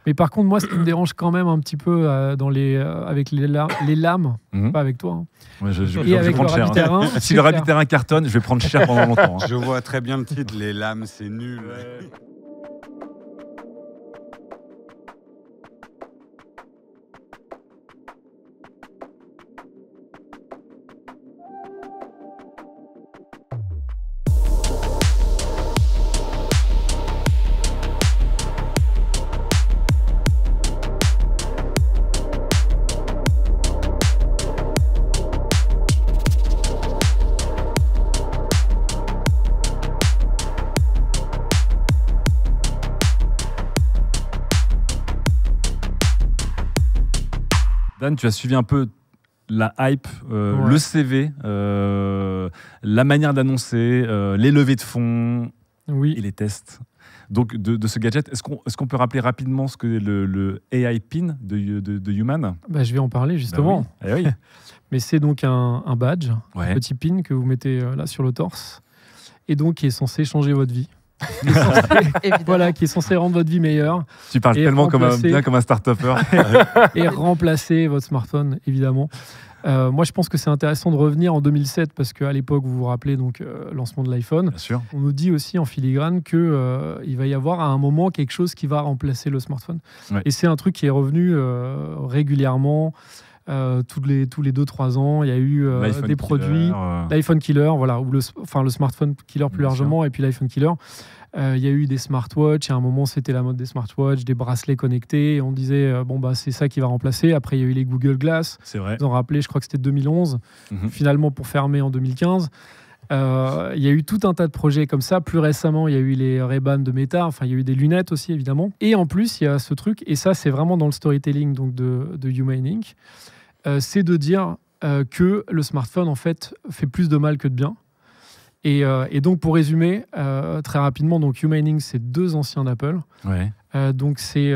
Mais par contre, moi, ce qui me dérange quand même un petit peu avec les lames, pas avec toi. Hein. Ouais, je Et vais avec le prendre cher. Rabbiterrain, Si le Rabbiterrain cartonne, je vais prendre cher pendant longtemps. Hein. Je vois très bien le titre, les lames, c'est nul. Dan, tu as suivi un peu la hype, le CV, la manière d'annoncer, les levées de fonds et les tests. Donc de ce gadget, est-ce qu'on peut rappeler rapidement ce que le AI Pin de Human? Je vais en parler justement. Bah oui. Mais c'est donc un badge, un petit pin que vous mettez là sur le torse, et donc qui est censé changer votre vie. Voilà, qui est censé rendre votre vie meilleure. Tu parles tellement bien comme un start-upper. Et remplacer votre smartphone, évidemment. Moi, je pense que c'est intéressant de revenir en 2007 parce qu'à l'époque, vous vous rappelez donc lancement de l'iPhone. Bien sûr. On nous dit aussi en filigrane que il va y avoir à un moment quelque chose qui va remplacer le smartphone. Ouais. Et c'est un truc qui est revenu régulièrement. Tous les 2-3 ans, il y a eu des produits, l'iPhone Killer, voilà, ou le smartphone Killer plus largement, et puis l'iPhone Killer. Il y a eu des smartwatches, et à un moment c'était la mode des smartwatches, des bracelets connectés, et on disait c'est ça qui va remplacer. Après il y a eu les Google Glass, c'est vrai. Vous en rappelez, je crois que c'était 2011, finalement pour fermer en 2015. Il y a eu tout un tas de projets comme ça. Plus récemment, il y a eu les Ray-Ban de Meta. Enfin, il y a eu des lunettes aussi, évidemment. Et en plus, il y a ce truc, et ça, c'est vraiment dans le storytelling donc de Humane Inc. C'est de dire que le smartphone, en fait, fait plus de mal que de bien. Et donc, pour résumer, très rapidement, donc Humane Inc., c'est 2 anciens d'Apple. Ouais. Donc c'est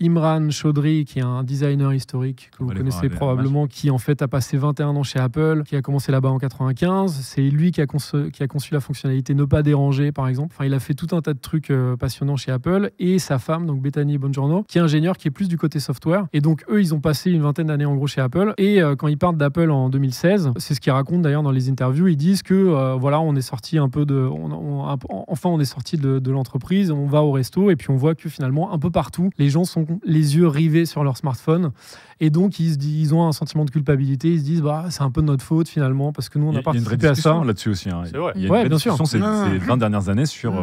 Imran Chaudhry, qui est un designer historique que vous connaissez probablement, qui en fait a passé 21 ans chez Apple, qui a commencé là-bas en 95. C'est lui qui a conçu la fonctionnalité ne pas déranger, par exemple. Enfin, il a fait tout un tas de trucs passionnants chez Apple. Et sa femme, donc Bethany Bongiorno, qui est ingénieure, qui est plus du côté software. Et donc eux, ils ont passé une 20aine d'années en gros chez Apple. Et quand ils partent d'Apple en 2016, c'est ce qu'ils racontent d'ailleurs dans les interviews. Ils disent que voilà, on est sorti un peu on est sorti de l'entreprise, on va au resto et puis on voit que finalement un peu partout les gens sont les yeux rivés sur leur smartphone et donc ils ont un sentiment de culpabilité, ils se disent c'est un peu de notre faute finalement parce que nous on a participé à ça. Là-dessus aussi, hein. C'est vrai. Il y a une vraie discussion ces 20 dernières années sur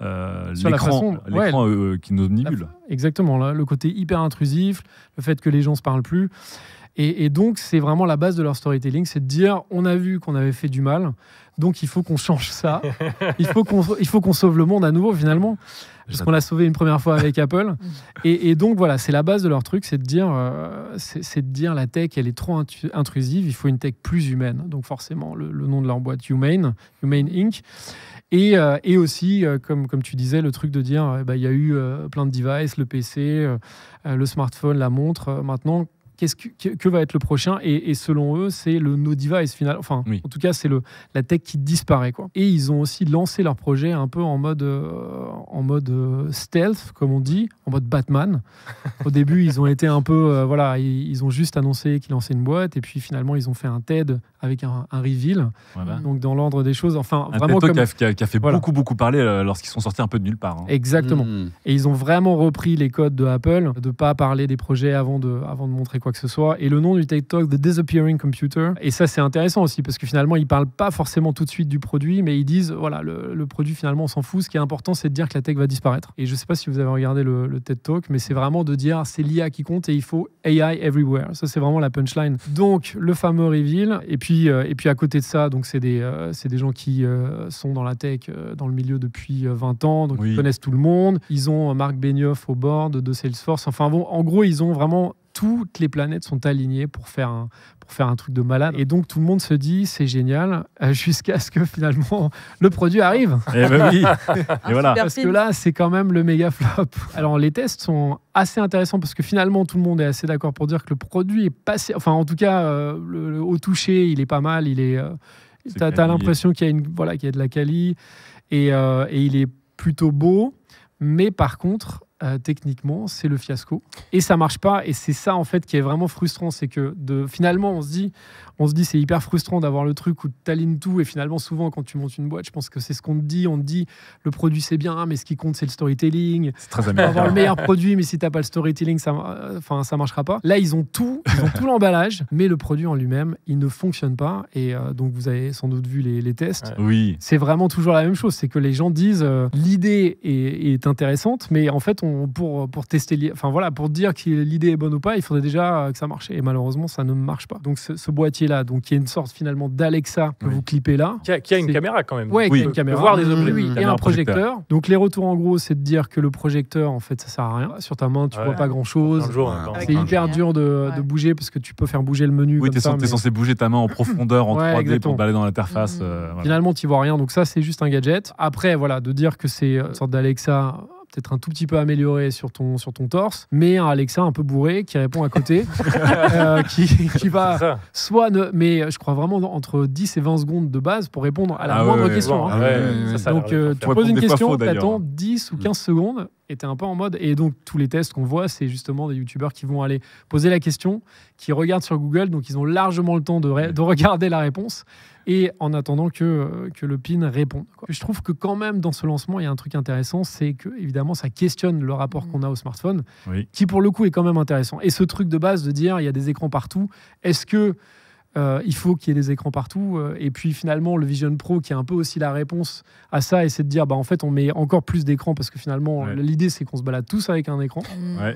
l'écran qui nous omnibule. Exactement, là, le côté hyper intrusif, le fait que les gens se parlent plus. Et donc, c'est vraiment la base de leur storytelling, c'est de dire, on a vu qu'on avait fait du mal, donc il faut qu'on change ça. Il faut qu'on sauve le monde à nouveau, finalement, parce qu'on l'a sauvé une première fois avec Apple. Et donc, voilà, c'est la base de leur truc, c'est de dire la tech, elle est trop intrusive, il faut une tech plus humaine. Donc, forcément, le nom de leur boîte, Humane Inc. Et aussi, comme tu disais, le truc de dire, il y a eu plein de devices, le PC, le smartphone, la montre, maintenant... Que va être le prochain et selon eux c'est le no device final, enfin en tout cas c'est la tech qui disparaît quoi. Et ils ont aussi lancé leur projet un peu en mode stealth comme on dit, en mode Batman. Au début ils ont été un peu ils ont juste annoncé qu'ils lançaient une boîte et puis finalement ils ont fait un TED avec un reveal, donc dans l'ordre des choses, enfin un vraiment TED Talk qui a fait beaucoup parler lorsqu'ils sont sortis un peu de nulle part, hein. Exactement. Et ils ont vraiment repris les codes de Apple, de pas parler des projets avant de montrer quoi que ce soit. Et le nom du TED Talk, The Disappearing Computer. Et ça, c'est intéressant aussi parce que finalement, ils parlent pas forcément tout de suite du produit, mais ils disent voilà, le produit finalement, on s'en fout. Ce qui est important, c'est de dire que la tech va disparaître. Et je sais pas si vous avez regardé le TED Talk, mais c'est vraiment de dire c'est l'IA qui compte et il faut AI everywhere. Ça, c'est vraiment la punchline. Donc, le fameux reveal. Et puis à côté de ça, donc c'est des gens qui sont dans la tech, dans le milieu depuis 20 ans, donc ils connaissent tout le monde. Ils ont Marc Benioff au board de Salesforce. Enfin bon, en gros, ils ont vraiment toutes les planètes sont alignées pour faire un truc de malade. Et donc, tout le monde se dit, c'est génial, jusqu'à ce que finalement, le produit arrive. Et ben oui. Et voilà. Parce que là, c'est quand même le méga flop. Alors, les tests sont assez intéressants parce que finalement, tout le monde est assez d'accord pour dire que le produit est passé... Enfin, en tout cas, au toucher, il est pas mal. T'as l'impression qu'il y a de la quali et il est plutôt beau. Mais par contre... techniquement, c'est le fiasco. Et ça marche pas. Et c'est ça, en fait, qui est vraiment frustrant. C'est que finalement, on se dit c'est hyper frustrant d'avoir le truc où tu alignes tout. Et finalement, souvent, quand tu montes une boîte, je pense que c'est ce qu'on te dit. On te dit, le produit, c'est bien, mais ce qui compte, c'est le storytelling. C'est très américain. Tu vas avoir le meilleur produit, mais si tu n'as pas le storytelling, ça marchera pas. Là, ils ont tout l'emballage, mais le produit en lui-même, il ne fonctionne pas. Et donc, vous avez sans doute vu les tests. Oui. C'est vraiment toujours la même chose. C'est que les gens disent, l'idée est intéressante, mais en fait, pour tester, pour dire que l'idée est bonne ou pas, il faudrait déjà que ça marche. Et malheureusement, ça ne marche pas. Donc, ce boîtier-là, donc, qui est une sorte finalement d'Alexa que vous clippez là. Qui a une caméra quand même. Oui, qui a une caméra. Voir des objets. Oui, et un projecteur. Donc, les retours en gros, c'est de dire que le projecteur, en fait, ça sert à rien. Sur ta main, tu vois pas grand-chose. C'est hyper dur de bouger parce que tu peux faire bouger le menu. Oui, tu es censé bouger ta main en profondeur, en 3D exactement. pour balader dans l'interface. Finalement, tu vois rien. Donc, ça, c'est juste un gadget. Après, voilà, de dire que c'est une sorte d'Alexa peut-être un tout petit peu amélioré sur ton torse, mais un Alexa un peu bourré qui répond à côté, qui va soit... mais je crois vraiment entre 10 et 20 secondes de base pour répondre à la moindre question. Donc, tu poses une question, tu attends 10 ou 15 secondes et tu es un peu en mode... Et donc, tous les tests qu'on voit, c'est justement des youtubeurs qui vont aller poser la question, qui regardent sur Google, donc ils ont largement le temps de regarder la réponse et en attendant que le PIN réponde. Je trouve que quand même, dans ce lancement, il y a un truc intéressant, c'est que évidemment, ça questionne le rapport qu'on a au smartphone, qui pour le coup est quand même intéressant. Et ce truc de base de dire, il y a des écrans partout, est-ce que il faut qu'il y ait des écrans partout et puis finalement, le Vision Pro, qui est un peu aussi la réponse à ça, et c'est de dire, en fait, on met encore plus d'écrans parce que finalement, l'idée, c'est qu'on se balade tous avec un écran.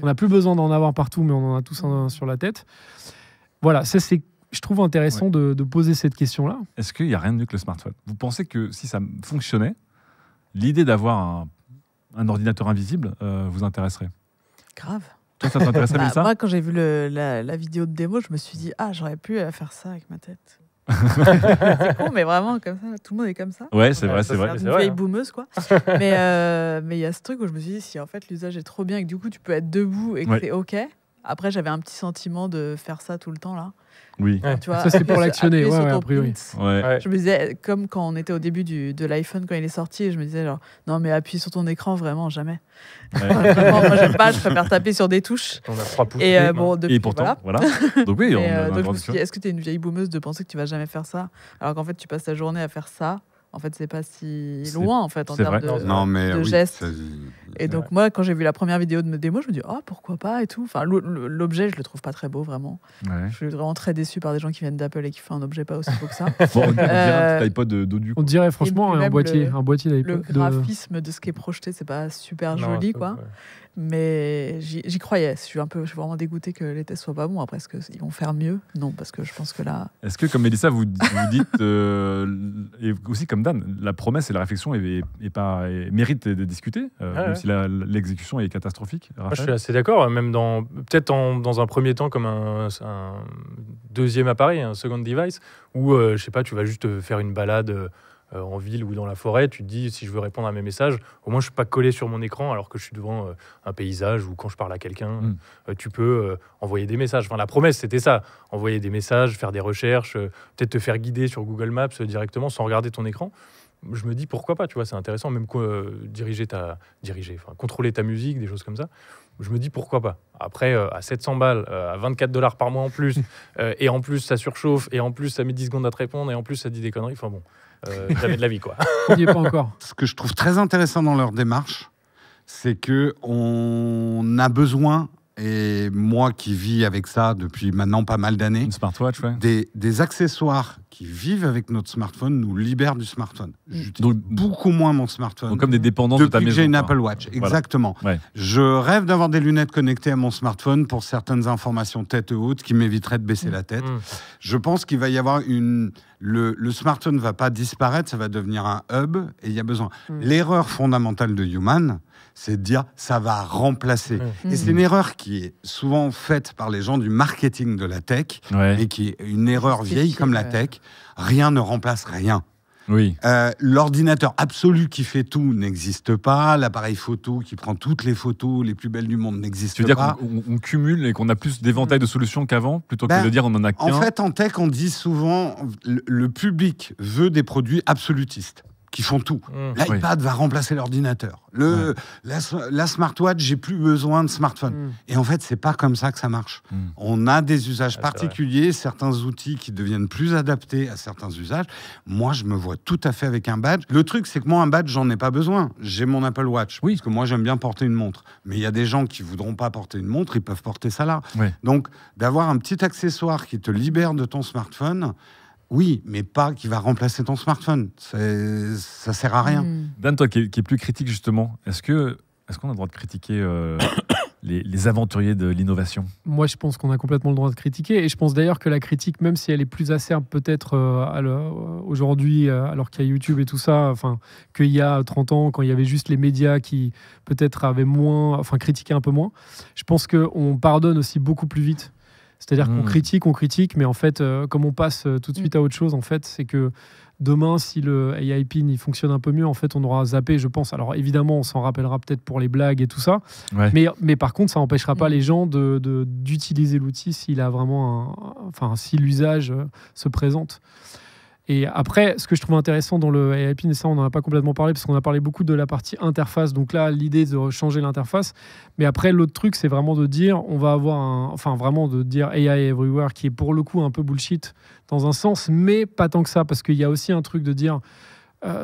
On n'a plus besoin d'en avoir partout, mais on en a tous un sur la tête. Voilà, ça, c'est je trouve intéressant de poser cette question-là. Est-ce qu'il n'y a rien de mieux que le smartphone? Vous pensez que si ça fonctionnait, l'idée d'avoir un ordinateur invisible vous intéresserait? Grave. Toi, ça t'intéresserait, Mélissa? Moi, quand j'ai vu la vidéo de démo, je me suis dit, j'aurais pu faire ça avec ma tête. C'est con, mais vraiment, comme ça, tout le monde est comme ça. Ouais, c'est vrai, c'est vrai. C'est une vieille boumeuse, quoi. Mais il y a ce truc où je me suis dit, si en fait l'usage est trop bien et que du coup tu peux être debout et que c'est OK. Après, j'avais un petit sentiment de faire ça tout le temps, là. Oui. Tu vois, ça, c'est pour l'actionner, a priori. Je me disais, comme quand on était au début de l'iPhone, quand il est sorti, et je me disais, genre, non, mais appuyer sur ton écran, vraiment, jamais. Vraiment, moi, j'aime pas, je préfère taper sur des touches. On a 3 pouces. Et pourtant, voilà. Donc, oui, donc je me suis dit, est-ce que tu es une vieille boumeuse de penser que tu vas jamais faire ça? Alors qu'en fait, tu passes ta journée à faire ça. En fait, c'est pas si loin en fait en termes de gestes. Et donc moi, quand j'ai vu la première vidéo de démo, je me dis pourquoi pas et tout. Enfin, l'objet, je le trouve pas très beau vraiment. Je suis vraiment très déçu par des gens qui viennent d'Apple et qui font un objet pas aussi beau que ça. On dirait un iPod d'audio. On dirait franchement un boîtier d'iPod. Le graphisme de ce qui est projeté, c'est pas super joli quoi. Mais j'y croyais. Je suis vraiment dégoûtée que les tests soient pas bons. Après, est-ce qu'ils vont faire mieux? Non, parce que je pense que là... Est-ce que, comme Mélissa, vous dites, et aussi comme Dan, la promesse et la réflexion méritent d'être discutées, même si l'exécution est catastrophique? Moi, je suis assez d'accord. Même peut-être dans un premier temps, comme un deuxième appareil, un second device, où, je sais pas, tu vas juste faire une balade... en ville ou dans la forêt, tu te dis, si je veux répondre à mes messages, au moins je ne suis pas collé sur mon écran alors que je suis devant un paysage ou quand je parle à quelqu'un, tu peux envoyer des messages. Enfin, la promesse, c'était ça. Envoyer des messages, faire des recherches, peut-être te faire guider sur Google Maps directement sans regarder ton écran. Je me dis, pourquoi pas, tu vois, c'est intéressant, même contrôler ta musique, des choses comme ça. Je me dis, pourquoi pas. Après, à 700 balles, à $24 par mois en plus, et en plus, ça surchauffe, et en plus, ça met 10 secondes à te répondre, et en plus, ça dit des conneries. Enfin bon, jamais de la vie, quoi. On n'y est pas encore. Ce que je trouve très intéressant dans leur démarche, c'est qu'on a besoin, et moi qui vis avec ça depuis maintenant pas mal d'années, une smartwatch, des accessoires qui vivent avec notre smartphone nous libèrent du smartphone. J'utilise beaucoup moins mon smartphone. Donc comme des dépendances de ta maison. Depuis que j'ai une Apple Watch, exactement. Voilà. Je rêve d'avoir des lunettes connectées à mon smartphone pour certaines informations tête haute qui m'éviteraient de baisser la tête. Je pense qu'il va y avoir le smartphone ne va pas disparaître, ça va devenir un hub et il y a besoin. L'erreur fondamentale de Human, c'est de dire ça va remplacer. Et c'est une erreur qui est souvent faite par les gens du marketing de la tech, et qui est une erreur vieille comme la tech. Rien ne remplace rien. Oui. L'ordinateur absolu qui fait tout n'existe pas. L'appareil photo qui prend toutes les photos les plus belles du monde n'existe pas. Tu veux dire qu'on cumule et qu'on a plus d'éventail de solutions qu'avant, plutôt que de dire on en a qu'un? En fait, en tech, on dit souvent le public veut des produits absolutistes, qui font tout. L'iPad va remplacer l'ordinateur. La smartwatch, j'ai plus besoin de smartphone. Et en fait, c'est pas comme ça que ça marche. On a des usages particuliers, certains outils qui deviennent plus adaptés à certains usages. Moi, je me vois tout à fait avec un badge. Le truc, c'est que moi, un badge, j'en ai pas besoin. J'ai mon Apple Watch. Parce que moi, j'aime bien porter une montre. Mais il y a des gens qui voudront pas porter une montre, ils peuvent porter ça là. Donc, d'avoir un petit accessoire qui te libère de ton smartphone, oui, mais pas qui va remplacer ton smartphone. Ça sert à rien. Dan, toi qui est plus critique justement, est-ce qu'on a le droit de critiquer les aventuriers de l'innovation? Moi, je pense qu'on a complètement le droit de critiquer. Et je pense d'ailleurs que la critique, même si elle est plus acerbe peut-être aujourd'hui, alors qu'il y a YouTube et tout ça, qu'il y a 30 ans, quand il y avait juste les médias qui peut-être avaient critiquaient un peu moins, je pense qu'on pardonne aussi beaucoup plus vite. C'est-à-dire qu'on critique, mais en fait, comme on passe tout de suite à autre chose, en fait, c'est que demain, si le AI Pin il fonctionne un peu mieux, en fait, on aura zappé, je pense. Alors évidemment, on s'en rappellera peut-être pour les blagues et tout ça, mais par contre, ça n'empêchera pas les gens d'utiliser l'outil s'il a vraiment si l'usage se présente. Et après, ce que je trouve intéressant dans le AI Pin, et ça on n'en a pas complètement parlé, parce qu'on a parlé beaucoup de la partie interface, donc là l'idée de changer l'interface, mais après l'autre truc c'est vraiment de dire, on va avoir vraiment de dire AI Everywhere, qui est pour le coup un peu bullshit dans un sens, mais pas tant que ça, parce qu'il y a aussi un truc de dire,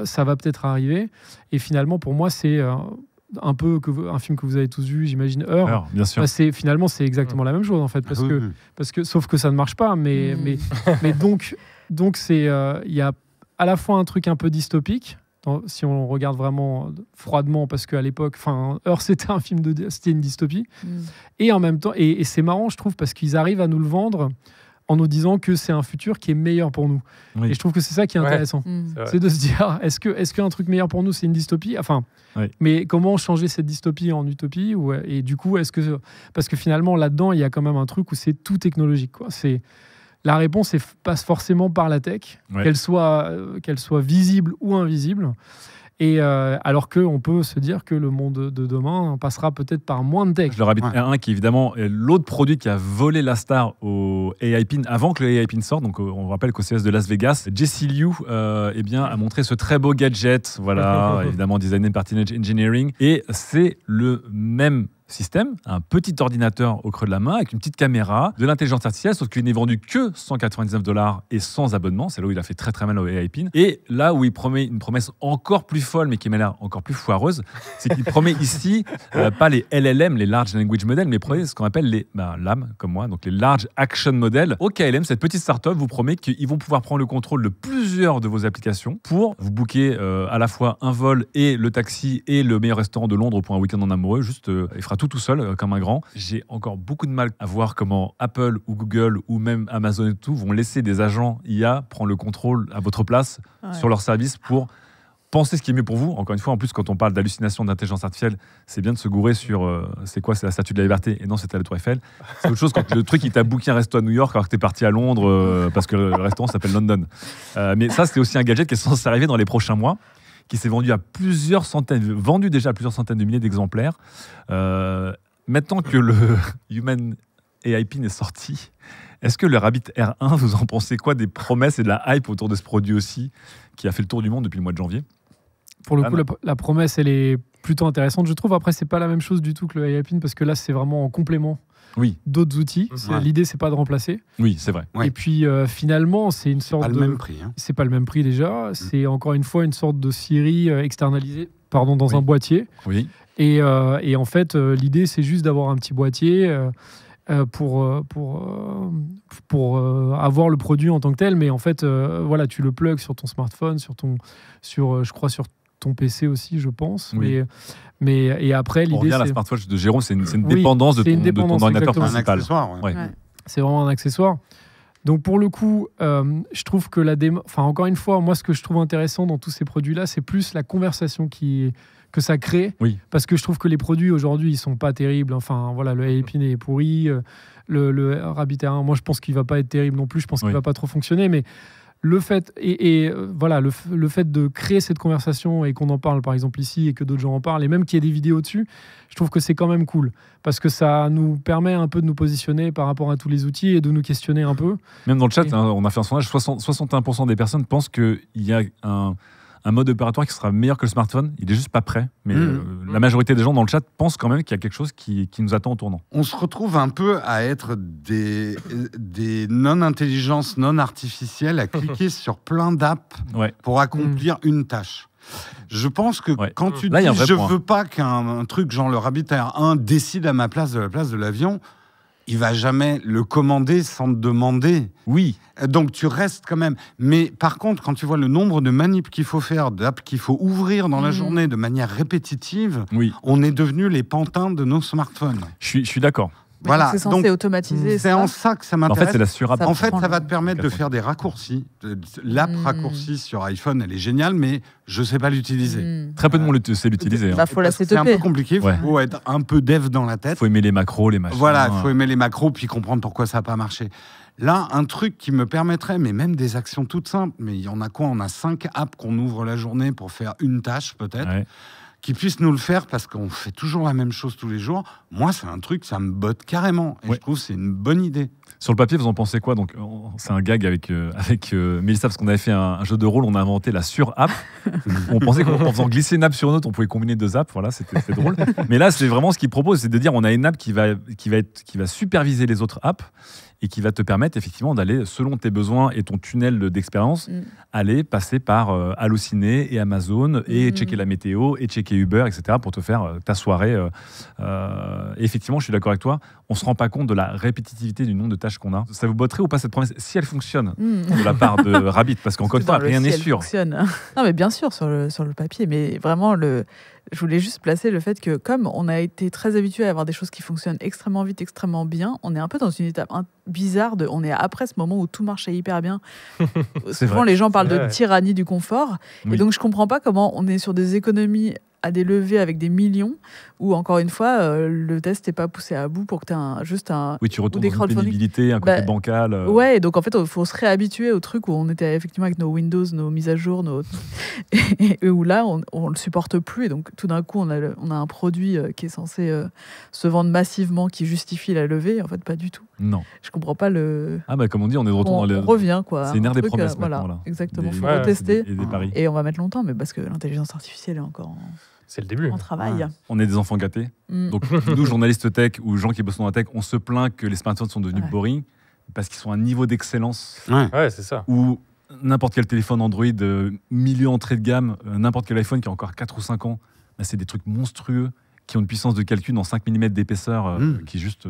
ça va peut-être arriver, et finalement pour moi c'est... un peu un film que vous avez tous vu, j'imagine, Heure, bien sûr. Finalement c'est exactement la même chose en fait, parce que sauf que ça ne marche pas, mais donc c'est il y a à la fois un truc un peu dystopique, si on regarde vraiment froidement, parce qu'à l'époque, Heure c'était un film c'était une dystopie, et en même temps, et c'est marrant je trouve, parce qu'ils arrivent à nous le vendre en nous disant que c'est un futur qui est meilleur pour nous. Et je trouve que c'est ça qui est intéressant. C'est de se dire, est-ce qu'un truc meilleur pour nous, c'est une dystopie ? Mais comment changer cette dystopie en utopie ? Et du coup, parce que finalement, là-dedans, il y a quand même un truc où c'est tout technologique, quoi. La réponse passe forcément par la tech, qu'elle soit visible ou invisible. Et alors qu'on peut se dire que le monde de demain passera peut-être par moins de tech. Le Rabbit R1 qui évidemment est l'autre produit qui a volé la star au AI Pin avant que le AI Pin sorte. Donc on rappelle qu'au CES de Las Vegas, Jessie Liu a montré ce très beau gadget, évidemment designé par Teenage Engineering. Et c'est le même système, un petit ordinateur au creux de la main avec une petite caméra, de l'intelligence artificielle, sauf qu'il n'est vendu que $199 et sans abonnement. C'est là où il a fait très très mal au AI Pin. Et là où il promet une promesse encore plus folle, mais qui m'a l'air encore plus foireuse, c'est qu'il promet ici pas les LLM, les Large Language Models, mais il promet ce qu'on appelle les LAM, comme moi, donc les Large Action Models. Au KLM, cette petite startup vous promet qu'ils vont pouvoir prendre le contrôle de plusieurs de vos applications pour vous booker à la fois un vol et le taxi et le meilleur restaurant de Londres pour un week-end en amoureux. Juste, il fera tout seul, comme un grand. J'ai encore beaucoup de mal à voir comment Apple ou Google ou même Amazon et tout vont laisser des agents IA prendre le contrôle à votre place sur leur service pour penser ce qui est mieux pour vous. Encore une fois, en plus, quand on parle d'hallucination d'intelligence artificielle, c'est bien de se gourer sur c'est la Statue de la Liberté et non, c'était la Tour Eiffel. C'est autre chose quand le truc, il t'a booké un resto à New York alors que t'es parti à Londres parce que le restaurant s'appelle London. Mais ça, c'était aussi un gadget qui est censé arriver dans les prochains mois, qui s'est vendu déjà à plusieurs centaines de milliers d'exemplaires. Maintenant que le Human AI Pin est sorti, est-ce que le Rabbit R1, vous en pensez quoi des promesses et de la hype autour de ce produit aussi, qui a fait le tour du monde depuis le mois de janvier? Pour le coup, la promesse, elle est plutôt intéressante, je trouve. Après, c'est pas la même chose du tout que le AI Pin, parce que là, c'est vraiment en complément d'autres outils. L'idée, c'est pas de remplacer. Oui, c'est vrai. Et puis, finalement, c'est une sorte de... même prix. C'est pas le même prix déjà. C'est encore une fois une sorte de Siri externalisée, dans un boîtier. Oui. Et en fait, l'idée, c'est juste d'avoir un petit boîtier pour avoir le produit en tant que tel. Mais en fait, tu le plugs sur ton smartphone, je crois sur ton PC aussi, je pense. Oui. Et après, l'idée, la smartwatch de Jérôme, c'est une dépendance de ton ordinateur principal. C'est vraiment un accessoire. Donc pour le coup, je trouve que encore une fois, moi, ce que je trouve intéressant dans tous ces produits-là, c'est plus la conversation que ça crée, parce que je trouve que les produits aujourd'hui ils sont pas terribles. Le AI Pin est pourri, le Rabbit R1, moi je pense qu'il va pas être terrible non plus, je pense qu'il va pas trop fonctionner, mais le fait le fait de créer cette conversation et qu'on en parle par exemple ici et que d'autres gens en parlent et même qu'il y ait des vidéos dessus, je trouve que c'est quand même cool parce que ça nous permet un peu de nous positionner par rapport à tous les outils et de nous questionner un peu. Même dans le chat, on a fait un sondage, 61% des personnes pensent qu'il y a un un mode opératoire qui sera meilleur que le smartphone. Il est juste pas prêt. Mais la majorité des gens dans le chat pensent quand même qu'il y a quelque chose qui nous attend au tournant. On se retrouve un peu à être des non-intelligences, non-artificielles, à cliquer sur plein d'apps pour accomplir une tâche. Je pense que quand tu dis je veux pas qu'un truc genre le Rabbit Air 1 décide à ma place de la place de l'avion, il va jamais le commander sans te demander. Oui. Donc tu restes quand même. Mais par contre, quand tu vois le nombre de manips qu'il faut faire, d'apps qu'il faut ouvrir dans la journée de manière répétitive, on est devenus les pantins de nos smartphones. Je suis d'accord. Voilà, c'est censé automatiser. C'est en ça que ça m'intéresse. En fait, c'est la surapp. En fait, ça va te permettre de faire des raccourcis. L'app raccourci sur iPhone, elle est géniale, mais je ne sais pas l'utiliser. Très peu de monde sait l'utiliser. Faut la setuper. C'est un peu compliqué. Il faut être un peu dev dans la tête. Il faut aimer les macros, les machins. Voilà, il faut aimer les macros, puis comprendre pourquoi ça n'a pas marché. Là, un truc qui me permettrait, mais même des actions toutes simples, mais il y en a quoi ? On a 5 apps qu'on ouvre la journée pour faire une tâche, peut-être. Qui puissent nous le faire parce qu'on fait toujours la même chose tous les jours. Moi, c'est un truc, ça me botte carrément. Et je trouve que c'est une bonne idée. Sur le papier, vous en pensez quoi ? Donc, c'est un gag avec Mélissa, parce qu'on avait fait un jeu de rôle, on a inventé la sur-app. On pensait qu'en faisant glisser une app sur une autre, on pouvait combiner 2 apps. Voilà, c'était drôle. Mais là, c'est vraiment ce qu'il propose, c'est de dire on a une app qui va superviser les autres apps et qui va te permettre effectivement d'aller, selon tes besoins et ton tunnel d'expérience, aller passer par Allociné et Amazon et checker la météo et checker Uber, etc. pour te faire ta soirée. Et effectivement, je suis d'accord avec toi, on ne se rend pas compte de la répétitivité du nombre de tâches qu'on a. Ça vous botterait ou pas cette promesse, si elle fonctionne de la part de Rabbit? Parce qu'encore une fois, rien n'est sûr. Non, mais bien sûr, sur le papier, mais vraiment, je voulais juste placer le fait que comme on a été très habitué à avoir des choses qui fonctionnent extrêmement vite, extrêmement bien, on est un peu dans une étape bizarre on est après ce moment où tout marchait hyper bien. Souvent, les gens parlent de tyrannie du confort. Et donc, je comprends pas comment on est sur des économies à des levées avec des millions, où encore une fois, le test n'est pas poussé à bout pour que tu aies juste un... Oui, tu retournes dans une pénibilité, un côté bancal. Ouais, donc en fait, il faut se réhabituer au truc où on était effectivement avec nos Windows, nos mises à jour, et où là, on le supporte plus. Et donc, tout d'un coup, on a un produit qui est censé se vendre massivement, qui justifie la levée. En fait, pas du tout. Non. Je comprends pas le... Ah bah, comme on dit, on est de retour dans le... On revient, quoi. C'est une ère des promesses maintenant, voilà, exactement. Il faut retester. Et des paris. Et on va mettre longtemps, mais parce que l'intelligence artificielle est encore... C'est le début. On travaille. On est des enfants gâtés. Donc, nous, journalistes tech ou gens qui bossent dans la tech, on se plaint que les smartphones sont devenus boring parce qu'ils sont à un niveau d'excellence. Ouais, c'est ça. Où n'importe quel téléphone Android, milieu entrée de gamme, n'importe quel iPhone qui a encore 4 ou 5 ans, bah, c'est des trucs monstrueux qui ont une puissance de calcul dans 5 mm d'épaisseur qui est juste...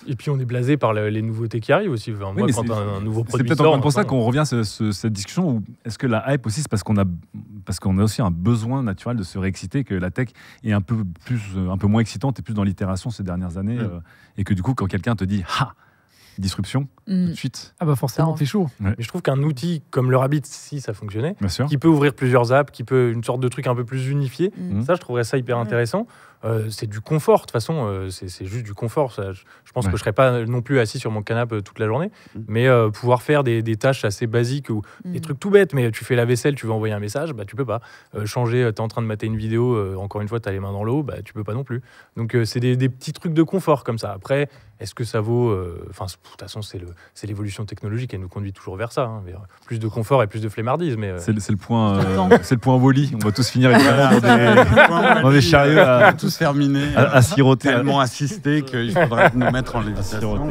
Et puis on est blasé par les nouveautés qui arrivent aussi. Enfin, moi, quand un nouveau produit c'est peut-être pour ça qu'on revient à cette discussion où est-ce que la hype aussi, c'est parce qu'on a aussi un besoin naturel de se réexciter, que la tech est un peu moins excitante et plus dans l'itération ces dernières années, et que du coup, quand quelqu'un te dit « Ha !» disruption, tout de suite. Ah bah forcément, t'es chaud. Ouais. Et je trouve qu'un outil comme le Rabbit, si ça fonctionnait, qui peut ouvrir plusieurs apps, qui peut une sorte de truc un peu plus unifié, ça, je trouverais ça hyper intéressant. C'est du confort, de toute façon, c'est juste du confort. Ça, je pense que je ne serais pas non plus assis sur mon canapé toute la journée, mais pouvoir faire des tâches assez basiques ou des trucs tout bêtes, mais tu fais la vaisselle, tu veux envoyer un message, bah, tu peux pas. Changer, tu es en train de mater une vidéo, encore une fois, tu as les mains dans l'eau, bah, tu peux pas non plus. Donc, c'est des petits trucs de confort comme ça. Après, est-ce que ça vaut... Enfin, de toute façon, c'est l'évolution technologique, elle nous conduit toujours vers ça. Vers plus de confort et plus de flemmardise. Mais c'est le point Wall-E. On va tous finir dans des chariots à tous terminer à siroter. Tellement assisté qu'il faudrait nous mettre en lévitation.